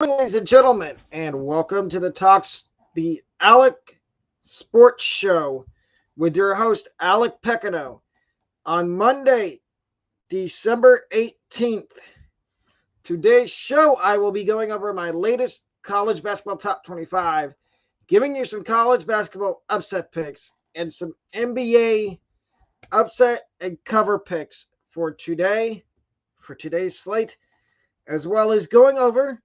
Ladies and gentlemen, and welcome to the Alec Sports Show with your host, Alec Pecano. On Monday, December 18th, today's show, I will be going over my latest college basketball top 25, giving you some college basketball upset picks and some NBA upset and cover picks for today's slate, as well as going over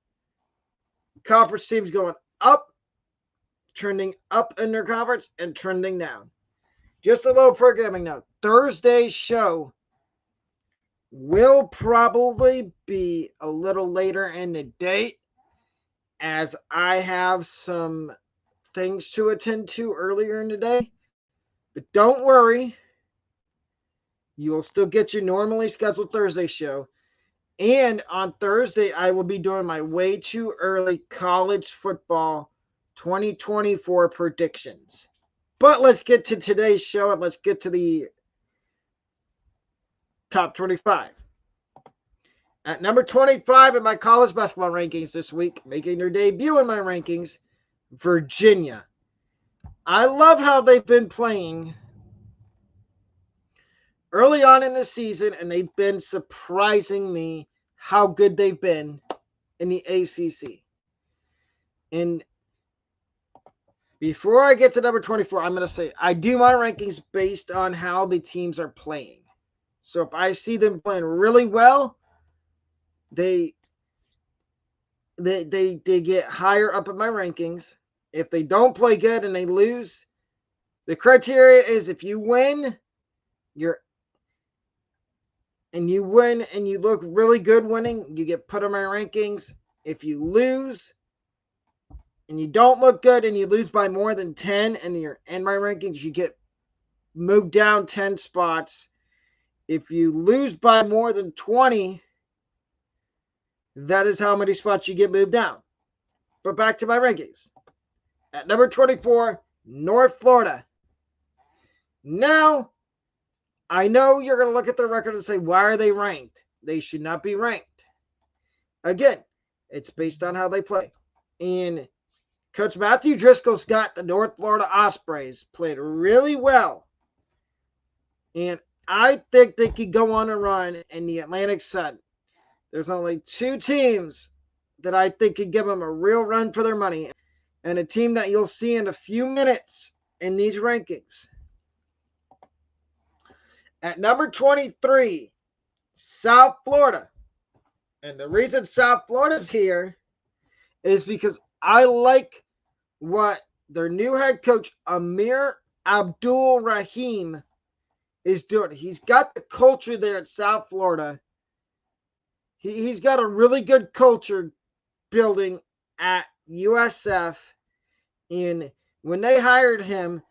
conference teams going up, trending up in their conference, and trending down. Just a little programming note. Thursday's show will probably be a little later in the day as I have some things to attend to earlier in the day. But don't worry. You will still get your normally scheduled Thursday show. And on Thursday, I will be doing my way too early college football 2024 predictions. But let's get to today's show and let's get to the top 25. At number 25 in my college basketball rankings this week, making their debut in my rankings, Virginia. I love how they've been playing early on in the season, and they've been surprising me how good they've been in the ACC. And before I get to number 24, I'm going to say I do my rankings based on how the teams are playing. So if I see them playing really well, they get higher up in my rankings. If they don't play good and they lose, the criteria is if you win, you look really good winning, you get put on my rankings. If you lose and you don't look good and you lose by more than 10 and you're in my rankings, you get moved down 10 spots. If you lose by more than 20, that is how many spots you get moved down. But back to my rankings. At number 24, North Florida. Now, I know you're going to look at their record and say, why are they ranked? They should not be ranked. Again, it's based on how they play. And Coach Matthew Driscoll's got the North Florida Ospreys played really well. And I think they could go on a run in the Atlantic Sun. There's only two teams that I think could give them a real run for their money. And a team that you'll see in a few minutes in these rankings. At number 23, South Florida. And the reason South Florida's here is because I like what their new head coach, Amir Abdul-Rahim, is doing. He's got the culture there at South Florida. He's got a really good culture building at USF. And when they hired him,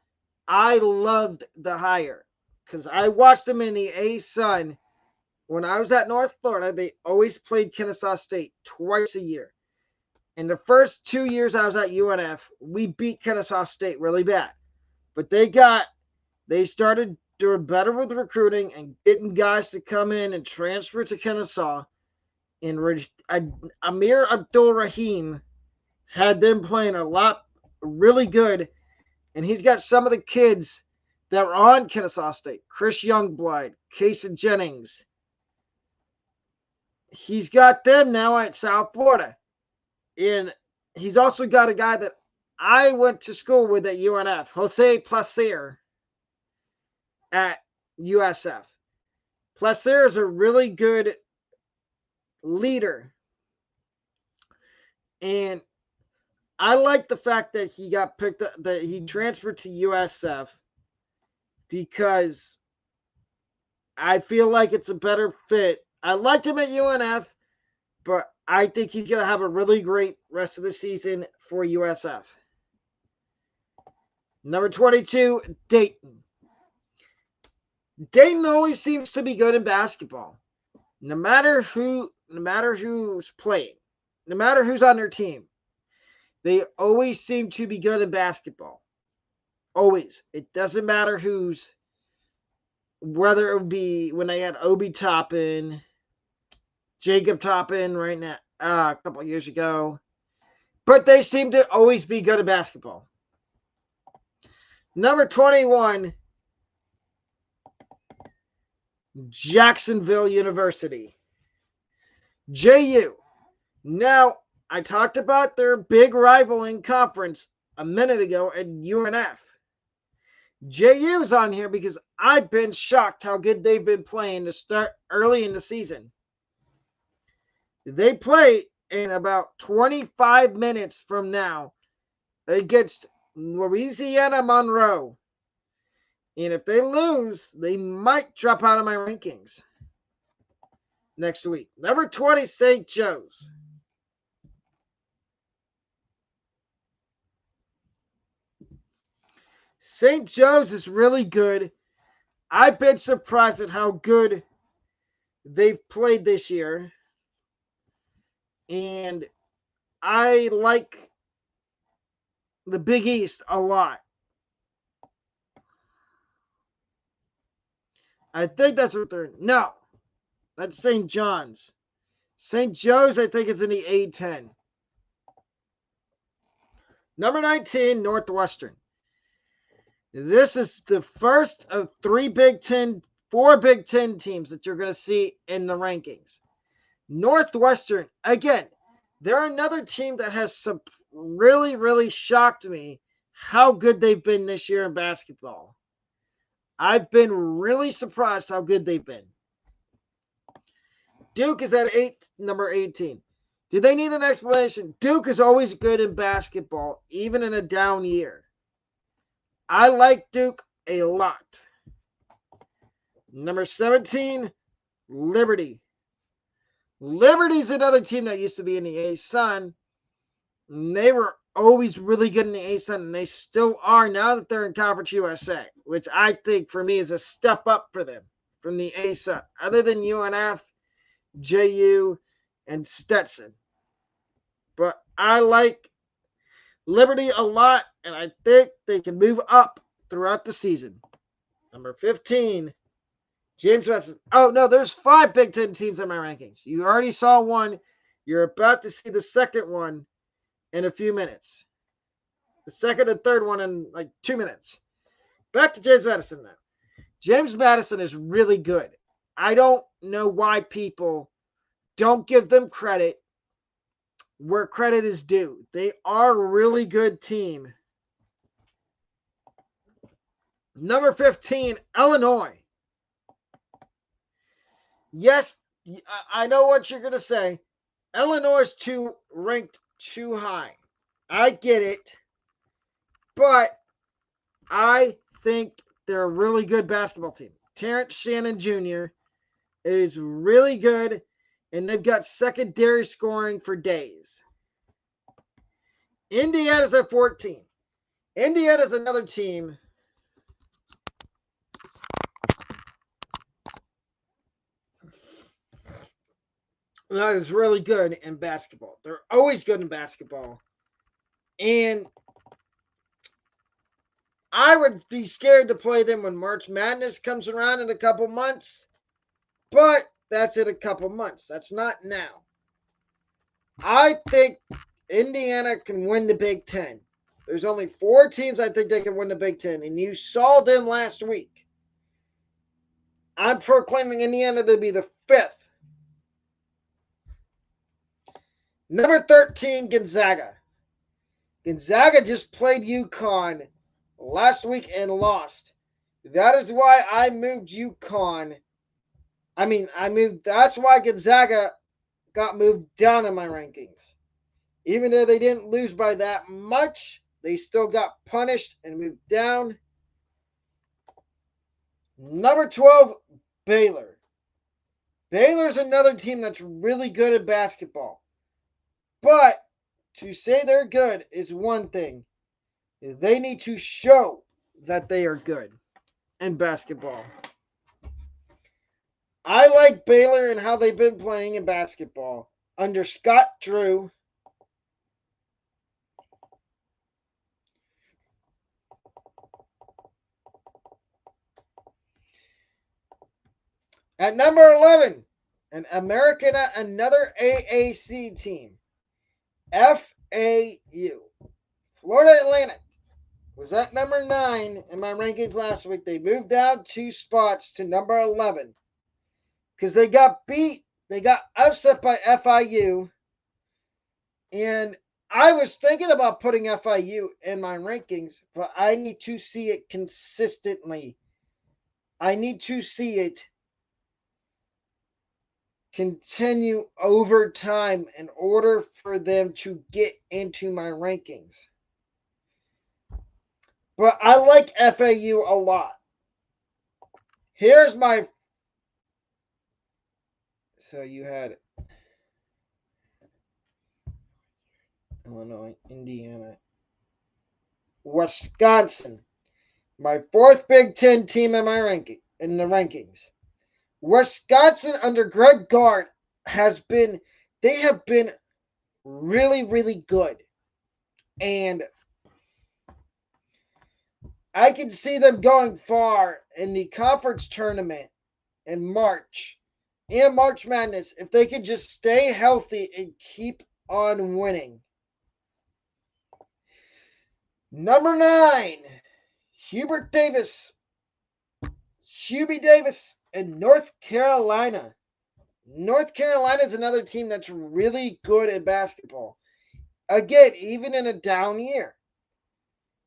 I loved the hire. Because I watched them in the A-Sun. When I was at North Florida, they always played Kennesaw State twice a year. In the first 2 years I was at UNF, we beat Kennesaw State really bad. But they started doing better with recruiting and getting guys to come in and transfer to Kennesaw. And Amir Abdul-Rahim had them playing a lot really good. And he's got some of the kids that were on Kennesaw State. Chris Youngblood, Casey Jennings. He's got them now at South Florida. And he's also got a guy that I went to school with at UNF, Jose Placer, at USF. Placer is a really good leader. And I like the fact that he got picked up, that he transferred to USF, because I feel like it's a better fit. I liked him at UNF, but I think he's going to have a really great rest of the season for USF. Number 22, Dayton. Dayton always seems to be good in basketball. No matter who's playing, no matter who's on their team, they always seem to be good in basketball. Always. It doesn't matter whether it would be when they had Obi Toppin, Jacob Toppin right now, a couple of years ago. but they seem to always be good at basketball. Number 21, Jacksonville University. JU. Now, I talked about their big rival in conference a minute ago at UNF. JU's on here because I've been shocked how good they've been playing to start early in the season. They play in about 25 minutes from now against Louisiana Monroe. And if they lose, they might drop out of my rankings next week. Number 20, St. Joe's. St. Joe's is really good. I've been surprised at how good they've played this year. And I like the Big East a lot. I think that's what they're... No, that's St. John's. St. Joe's, I think, is in the A-10. Number 19, Northwestern. This is the first of four Big Ten teams that you're going to see in the rankings. Northwestern, again, they're another team that has really, really shocked me how good they've been this year in basketball. I've been really surprised how good they've been. Duke is at number 18. Do they need an explanation? Duke is always good in basketball, even in a down year. I like Duke a lot. Number 17, Liberty. Liberty's another team that used to be in the A-Sun. They were always really good in the A-Sun, and they still are now that they're in Conference USA, which I think for me is a step up for them from the A-Sun. Other than UNF, JU, and Stetson. But I like Liberty a lot, and I think they can move up throughout the season. Number 15, James Madison. Oh, no, there's 5 Big Ten teams in my rankings. You already saw one. You're about to see the second one in a few minutes. The second and third one in like 2 minutes. Back to James Madison now. James Madison is really good. I don't know why people don't give them credit where credit is due. They are a really good team. Number 15, Illinois. Yes, I know what you're going to say. Illinois is ranked too high. I get it. But I think they're a really good basketball team. Terrence Shannon Jr. is really good, and they've got secondary scoring for days. Indiana's at 14. Indiana's another team that is really good in basketball. They're always good in basketball. And I would be scared to play them when March Madness comes around in a couple months. But that's in a couple months. That's not now. I think Indiana can win the Big Ten. There's only 4 teams I think they can win the Big Ten, and you saw them last week. I'm proclaiming Indiana to be the 5th. Number 13, Gonzaga. Gonzaga just played UConn last week and lost. That is why I moved UConn. That's why Gonzaga got moved down in my rankings. Even though they didn't lose by that much, they still got punished and moved down. Number 12, Baylor. Baylor's another team that's really good at basketball. But to say they're good is one thing. They need to show that they are good in basketball. I like Baylor and how they've been playing in basketball under Scott Drew. At number 11, another AAC team, Florida Atlantic was at number 9 in my rankings last week. They moved down 2 spots to number 11 because they got beat. They got upset by FIU. And I was thinking about putting FIU in my rankings, but I need to see it consistently. I need to see it continue over time in order for them to get into my rankings. But I like FAU a lot. Here's my. So you had Illinois, Indiana, Wisconsin. My 4th Big Ten team in the rankings. Wisconsin under Greg Gard they have been really, really good. And I can see them going far in the conference tournament in March and March Madness if they can just stay healthy and keep on winning. Number 9, Hubie Davis in North Carolina. North Carolina is another team that's really good at basketball. Again, even in a down year.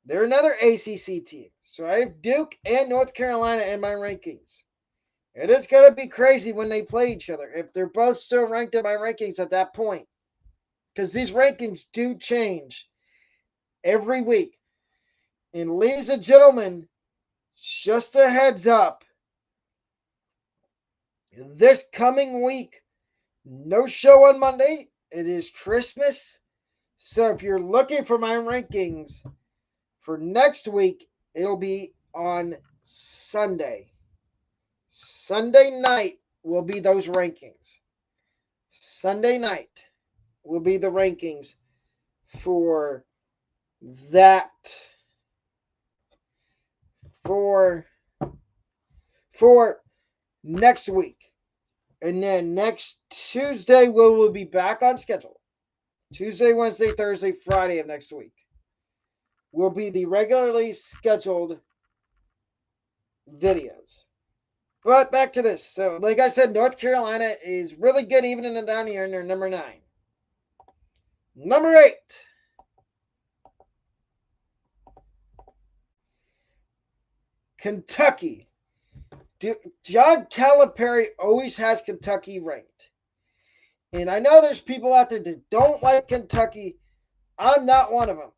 They're another ACC team. So I have Duke and North Carolina in my rankings. It is going to be crazy when they play each other if they're both still ranked in my rankings at that point. Because these rankings do change every week. And ladies and gentlemen, just a heads up. This coming week, no show on Monday. It is Christmas. So if you're looking for my rankings for next week, it'll be on Sunday. Sunday night will be those rankings. Sunday night will be the rankings for that. For next week. And then next Tuesday, we will be back on schedule. Tuesday, Wednesday, Thursday, Friday of next week will be the regularly scheduled videos. But back to this. So, like I said, North Carolina is really good even in the down year, and they're number 9. Number 8. Kentucky. John Calipari always has Kentucky ranked. And I know there's people out there that don't like Kentucky. I'm not one of them.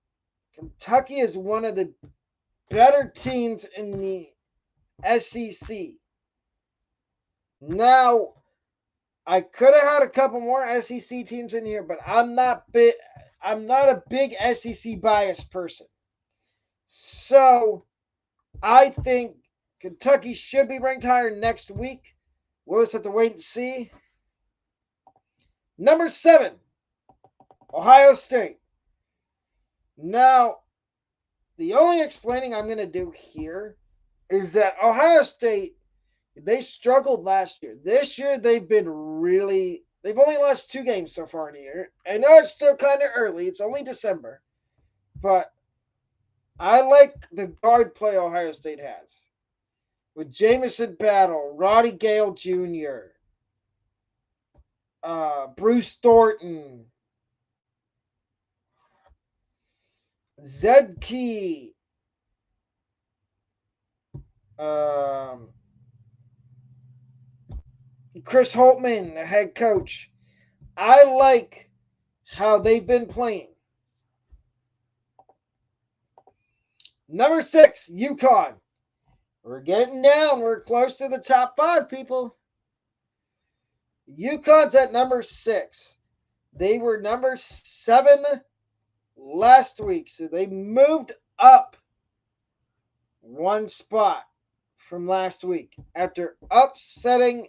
Kentucky is one of the better teams in the SEC. Now, I could have had a couple more SEC teams in here, but I'm not a big SEC biased person. So, I think Kentucky should be ranked higher next week. We'll just have to wait and see. Number 7, Ohio State. Now, the only explaining I'm going to do here is that Ohio State, they struggled last year. This year, they've only lost 2 games so far in the year. I know it's still kind of early. It's only December. But I like the guard play Ohio State has. With Jamison Battle, Roddy Gale Jr., Bruce Thornton, Zed Key, Chris Holtman, the head coach. I like how they've been playing. Number 6, UConn. We're getting down. We're close to the top 5, people. UConn's at number 6. They were number 7 last week, so they moved up 1 spot from last week after upsetting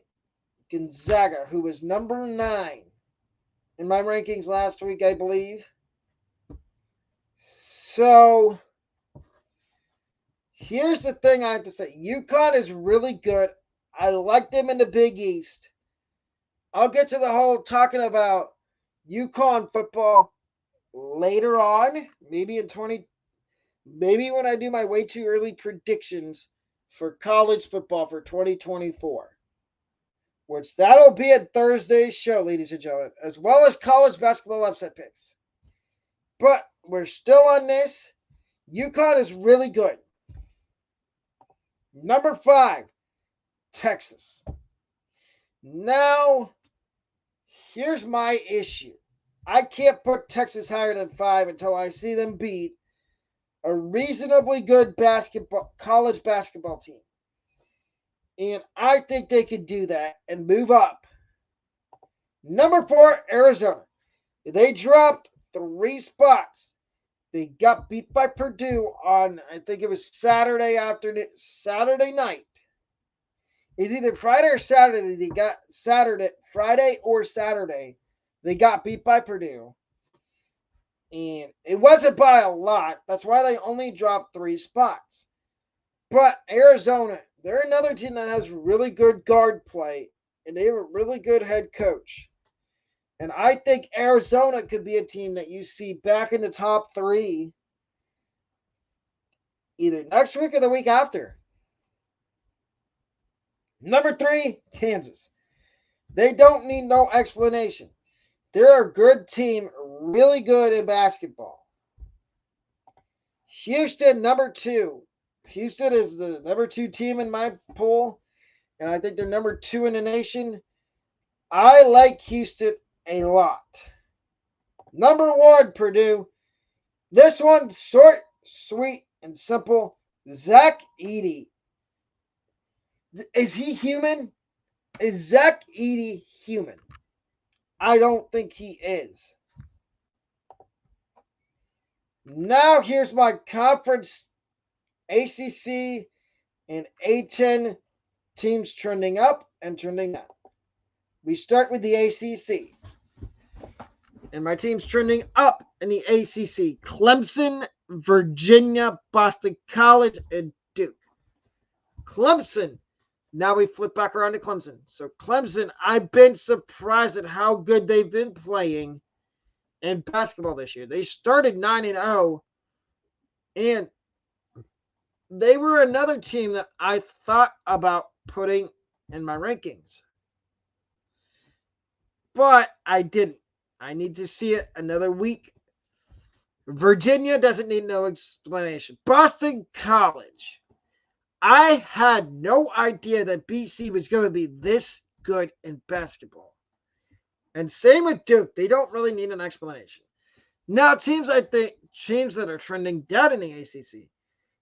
Gonzaga, who was number 9 in my rankings last week, I believe. So, here's the thing I have to say. UConn is really good. I like them in the Big East. I'll get to the whole talking about UConn football later on, maybe when I do my way too early predictions for college football for 2024. Which that'll be at Thursday's show, ladies and gentlemen, as well as college basketball upset picks. But we're still on this. UConn is really good. Number 5, Texas. Now, here's my issue. I can't put Texas higher than 5 until I see them beat a reasonably good college basketball team. And I think they could do that and move up. Number 4, Arizona. They dropped 3 spots. They got beat by Purdue on, I think it was Saturday night. It's either Friday or Saturday. Friday or Saturday. They got beat by Purdue. And it wasn't by a lot. That's why they only dropped 3 spots. But Arizona, they're another team that has really good guard play. And they have a really good head coach. And I think Arizona could be a team that you see back in the top 3 either next week or the week after. Number 3, Kansas. They don't need no explanation. They're a good team, really good in basketball. Houston, number 2. Houston is the number 2 team in my poll, and I think they're number 2 in the nation. I like Houston a lot. Number 1, Purdue. This one's short, sweet, and simple. Zach Edey. Is he human? Is Zach Edey human? I don't think he is. Now here's my conference ACC and A10 teams trending up and trending down. We start with the ACC. And my team's trending up in the ACC. Clemson, Virginia, Boston College, and Duke. Clemson. Now we flip back around to Clemson. So Clemson, I've been surprised at how good they've been playing in basketball this year. They started 9-0, and they were another team that I thought about putting in my rankings. But I didn't. I need to see it another week. Virginia doesn't need no explanation. Boston College. I had no idea that BC was going to be this good in basketball. And same with Duke. They don't really need an explanation. Now, teams that are trending down in the ACC.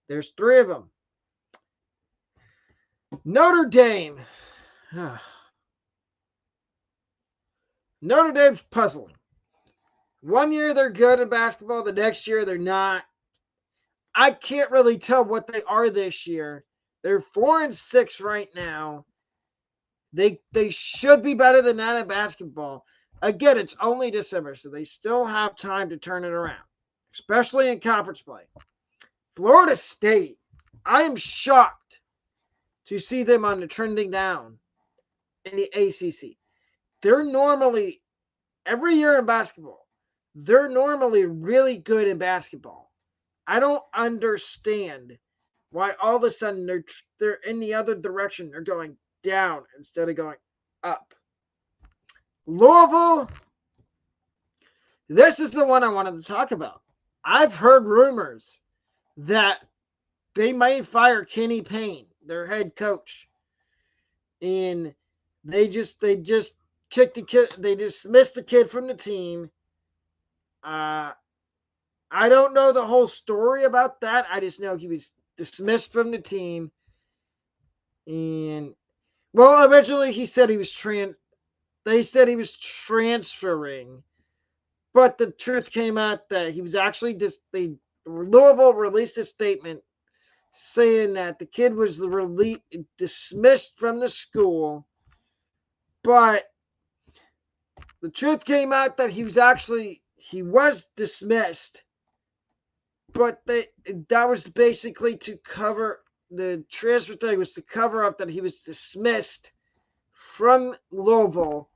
There's 3 of them. Notre Dame. Notre Dame's puzzling. One year they're good in basketball. The next year they're not. I can't really tell what they are this year. They're 4-6 right now. They should be better than that in basketball. Again, it's only December, so they still have time to turn it around, especially in conference play. Florida State, I am shocked to see them on the trending down in the ACC. They're normally, every year in basketball, they're normally really good in basketball. I don't understand why all of a sudden they're in the other direction. They're going down instead of going up. Louisville, this is the one I wanted to talk about. I've heard rumors that they might fire Kenny Payne, their head coach. And they just kicked the kid, they dismissed the kid from the team. I don't know the whole story about that. I just know he was dismissed from the team. And well, originally he said he was they said he was transferring. But the truth came out that he was actually Louisville released a statement saying that the kid was dismissed from the school. But the truth came out that he was dismissed. But that was basically to cover the transfer thing, was to cover up that he was dismissed from Louisville.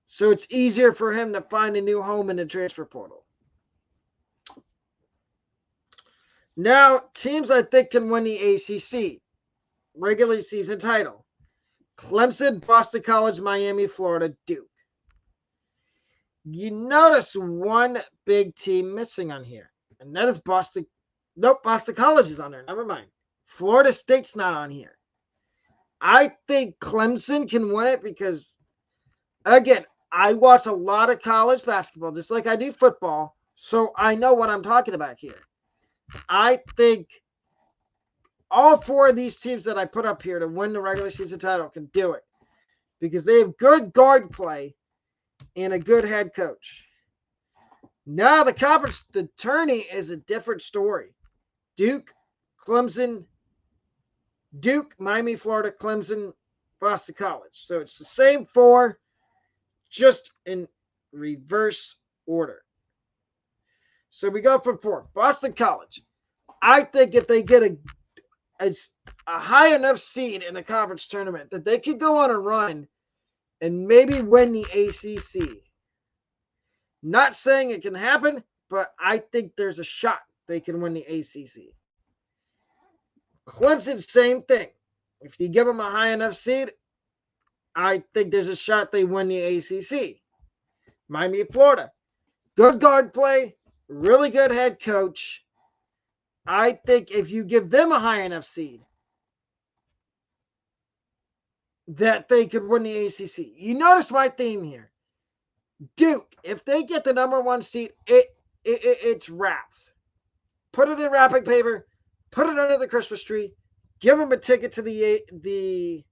So it's easier for him to find a new home in the transfer portal. Now, teams I think can win the ACC regular season title. Clemson, Boston College, Miami, Florida, Duke. You notice one big team missing on here, and that is Boston. Nope, Boston College is on there. Never mind. Florida State's not on here. I think Clemson can win it because, again, I watch a lot of college basketball, just like I do football, so I know what I'm talking about here. I think all four of these teams that I put up here to win the regular season title can do it because they have good guard play and a good head coach. Now the conference, the tourney is a different story. Duke, Clemson, Duke, Miami, Florida, Clemson, Boston College. So it's the same four, just in reverse order. So we go from four. Boston College. I think if they get a high enough seed in the conference tournament that they could go on a run and maybe win the ACC. Not saying it can happen, but I think there's a shot they can win the ACC. Clemson, same thing. If you give them a high enough seed, I think there's a shot they win the ACC. Miami, Florida. Good guard play, really good head coach. I think if you give them a high enough seed, that they could win the ACC. You notice my theme here. Duke, if they get the number one seed, it's wraps. Put it in wrapping paper, put it under the Christmas tree, give them a ticket to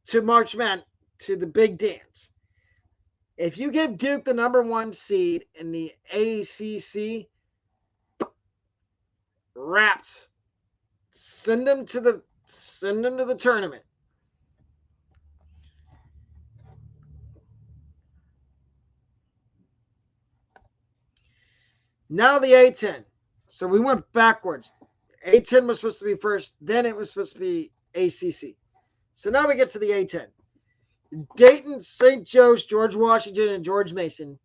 to March Madness, to the big dance. If you give Duke the number one seed in the ACC, wraps. Send them to the tournament. Now the A10. So we went backwards. A10 was supposed to be first, then it was supposed to be ACC. So now we get to the A10. Dayton, St. Joe's, George Washington, and George Mason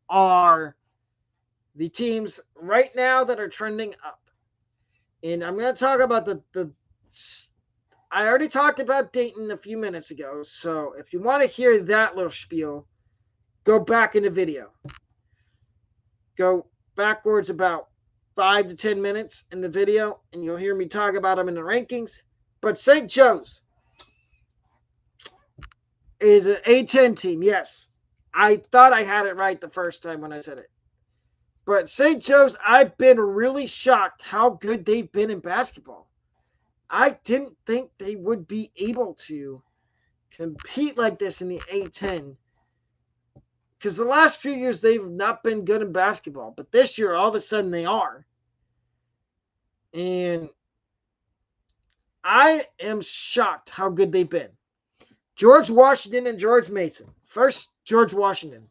are the teams right now that are trending up. And I'm going to talk about I already talked about Dayton a few minutes ago. So if you want to hear that little spiel, go back in the video. Go backwards about 5 to 10 minutes in the video, and you'll hear me talk about them in the rankings. But St. Joe's is an A10 team, yes. I thought I had it right the first time when I said it. But St. Joe's, I've been really shocked how good they've been in basketball. I didn't think they would be able to compete like this in the A10. Because the last few years, they've not been good in basketball. But this year, all of a sudden, they are. And I am shocked how good they've been. George Washington and George Mason. First, George Washington.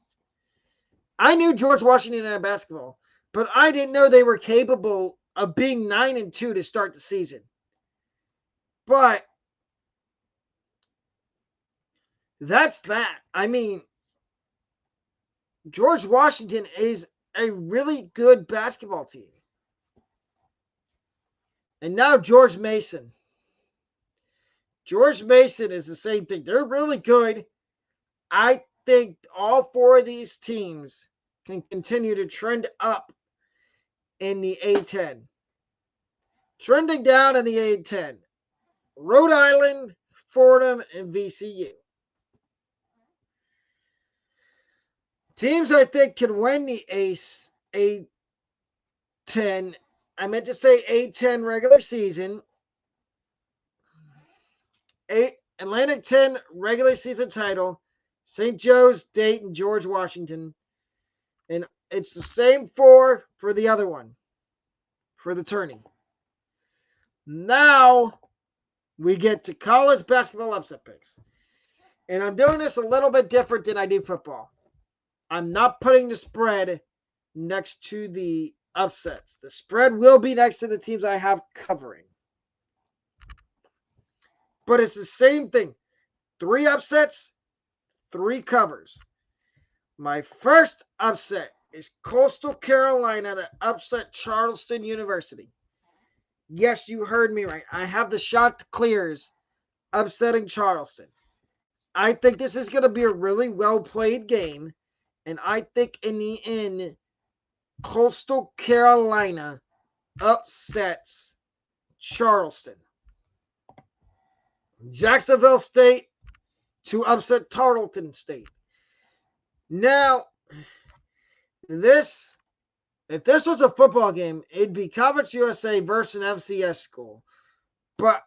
I knew George Washington had basketball, but I didn't know they were capable of being 9-2 to start the season. But that's that. I mean, George Washington is a really good basketball team. And now George Mason. George Mason is the same thing. They're really good. I think all four of these teams can continue to trend up in the A10. Trending down in the A10. Rhode Island, Fordham, and VCU. Teams I think can win the A10. I meant to say A10 regular season. Atlantic 10 regular season title. St. Joe's, Dayton, George Washington. And it's the same four for the other one. For the tourney. Now we get to college basketball upset picks. And I'm doing this a little bit different than I do football. I'm not putting the spread next to the upsets. The spread will be next to the teams I have covering. But it's the same thing. 3 upsets, 3 covers. My first upset is Coastal Carolina to upset Charleston University. Yes, you heard me right. I have the Chanticleers upsetting Charleston. I think this is going to be a really well played game. And I think in the end, Coastal Carolina upsets Charleston. Jacksonville State to upset Tarleton State. Now, if this was a football game, it'd be Conference USA versus an FCS school. But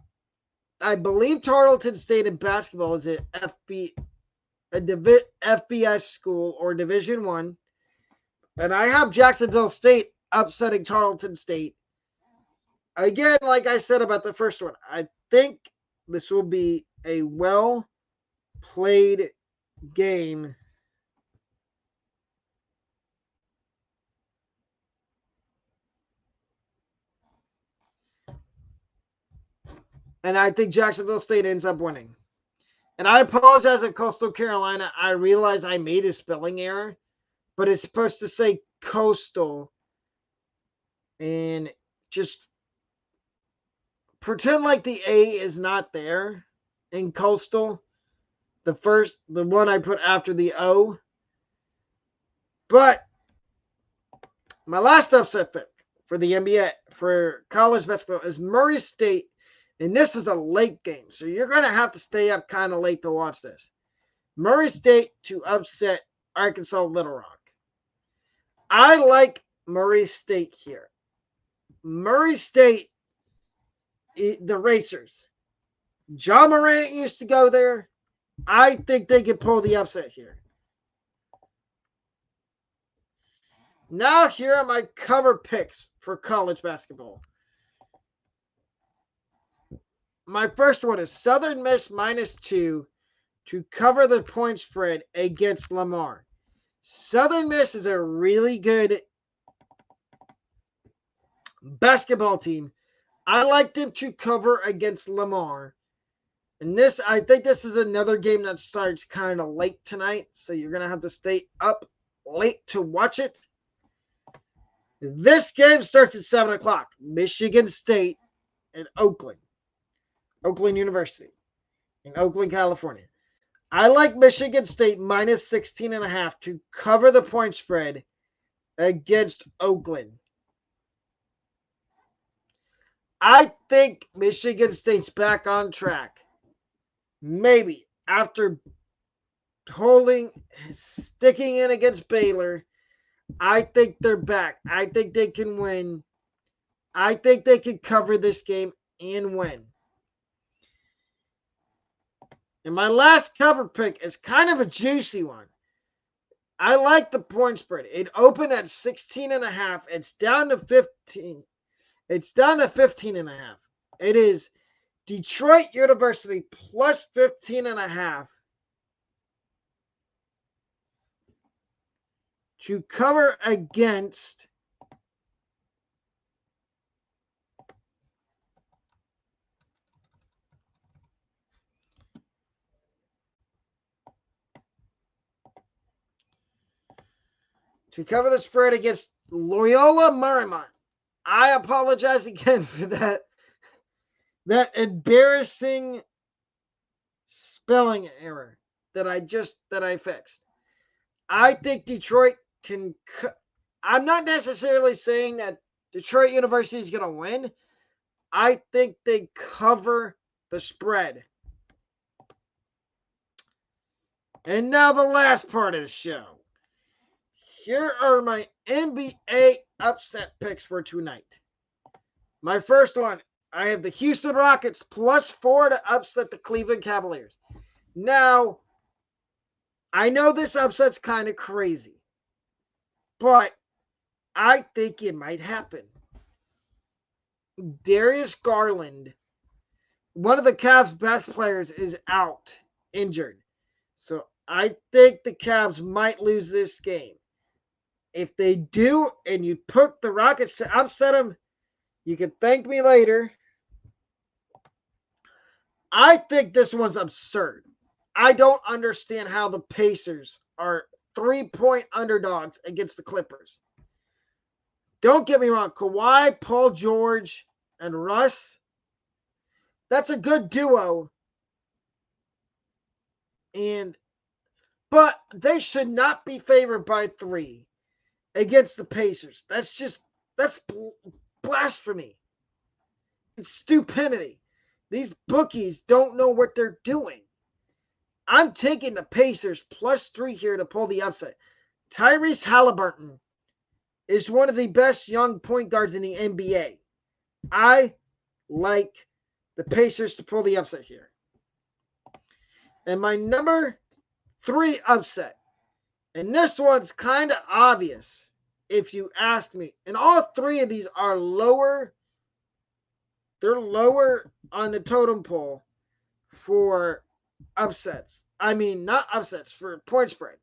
I believe Tarleton State in basketball is an FBS school or Division One, and I have Jacksonville State upsetting Tarleton State. Again, like I said about the first one, I think this will be a well-played game. And I think Jacksonville State ends up winning. And I apologize at Coastal Carolina. I realize I made a spelling error, but it's supposed to say Coastal. And just pretend like the A is not there in Coastal. The one I put after the O. But my last upset pick for the NBA, for college basketball, is Murray State. And this is a late game, so you're going to have to stay up kind of late to watch this. Murray State to upset Arkansas Little Rock. I like Murray State here. Murray State, the Racers. John Morant used to go there. I think they could pull the upset here. Now here are my cover picks for college basketball. My first one is Southern Miss -2 to cover the point spread against Lamar. Southern Miss is a really good basketball team. I like them to cover against Lamar. And I think this is another game that starts kind of late tonight, so you're going to have to stay up late to watch it. This game starts at 7 o'clock. Michigan State and Oakland University in Oakland, California. I like Michigan State -16.5 to cover the point spread against Oakland. I think Michigan State's back on track. Maybe after sticking in against Baylor, I think they're back. I think they can win. I think they can cover this game and win. And my last cover pick is kind of a juicy one. I like the point spread. It opened at 16.5. It's down to 15. It's down to 15.5. It is Detroit University plus 15.5 to cover against the spread against Loyola Marymount. I apologize again for that embarrassing spelling error that I fixed. I think Detroit can. I'm not necessarily saying that Detroit University is going to win. I think they cover the spread. And now the last part of the show. Here are my NBA upset picks for tonight. My first one, I have the Houston Rockets +4 to upset the Cleveland Cavaliers. Now, I know this upset's kind of crazy, but I think it might happen. Darius Garland, one of the Cavs' best players, is out, injured. So I think the Cavs might lose this game. If they do, and you pick the Rockets to upset them, you can thank me later. I think this one's absurd. I don't understand how the Pacers are 3-point underdogs against the Clippers. Don't get me wrong, Kawhi, Paul George, and Russ, that's a good duo. But they should not be favored by 3 against the Pacers. That's blasphemy. It's stupidity. These bookies don't know what they're doing. I'm taking the Pacers +3 here to pull the upset. Tyrese Halliburton is one of the best young point guards in the NBA. I like the Pacers to pull the upset here. And my number 3 upset, and this one's kind of obvious if you ask me, and all 3 of these are lower. They're lower on the totem pole for upsets. I mean, not upsets, for point spread.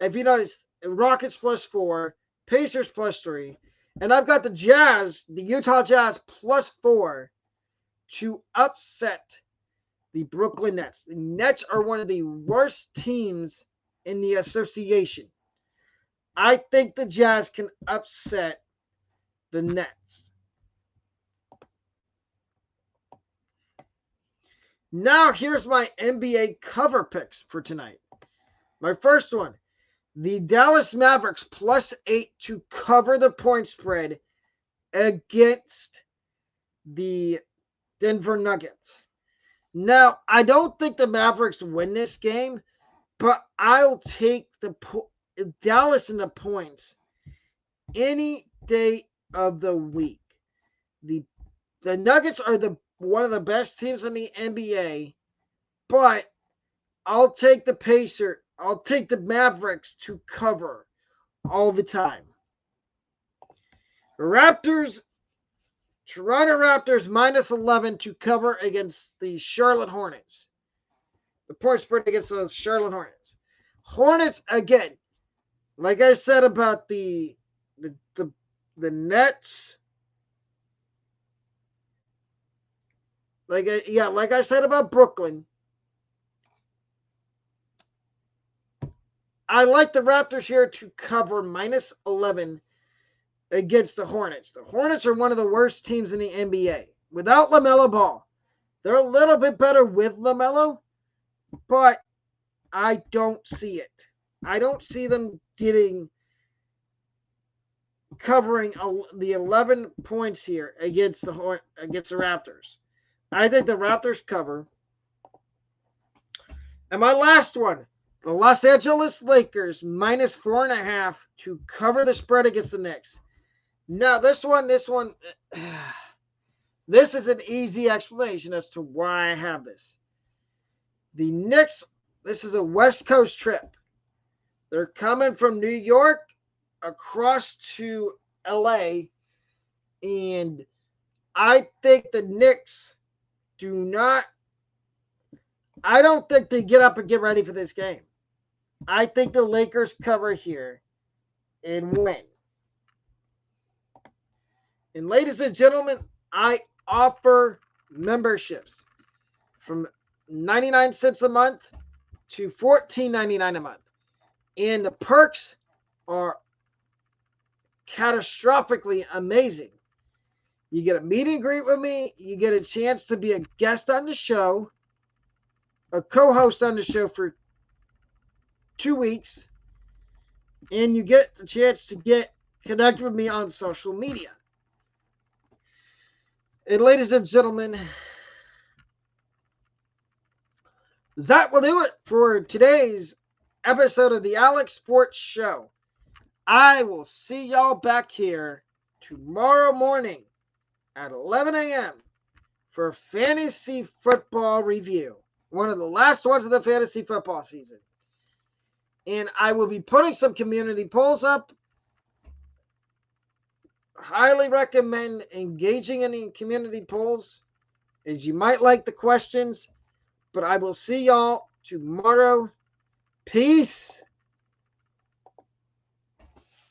If you notice, Rockets +4, Pacers +3, and I've got the Utah Jazz +4 to upset the Brooklyn Nets. The Nets are one of the worst teams in the association. I think the Jazz can upset the Nets. Now, here's my NBA cover picks for tonight. My first one, the Dallas Mavericks +8 to cover the point spread against the Denver Nuggets. Now, I don't think the Mavericks win this game, but I'll take the Dallas in the points any day of the week. The Nuggets are one of the best teams in the NBA, but I'll take the Mavericks to cover all the time. Toronto Raptors -11 to cover against the Charlotte Hornets. The point spread against the Charlotte Hornets. Hornets, again, like I said about the Nets. Like I said about Brooklyn. I like the Raptors here to cover -11 against the Hornets. The Hornets are one of the worst teams in the NBA. Without LaMelo Ball, they're a little bit better with LaMelo, but I don't see it. I don't see them covering the 11 points here against the Raptors. I think the Raptors cover. And my last one, the Los Angeles Lakers -4.5 to cover the spread against the Knicks. Now, this is an easy explanation as to why I have this. The Knicks, this is a West Coast trip. They're coming from New York across to LA, and I think the Knicks I don't think they get up and get ready for this game. I think the Lakers cover here and win. And ladies and gentlemen, I offer memberships from 99 cents a month to $14.99 a month. And the perks are catastrophically amazing. You get a meet and greet with me. You get a chance to be a guest on the show, a co-host on the show for 2 weeks, and you get the chance to get connected with me on social media. And ladies and gentlemen, that will do it for today's episode of the Alex Sports Show. I will see y'all back here tomorrow morning at 11 a.m. for Fantasy Football Review. One of the last ones of the fantasy football season. And I will be putting some community polls up. Highly recommend engaging in the community polls, as you might like the questions. But I will see y'all tomorrow. Peace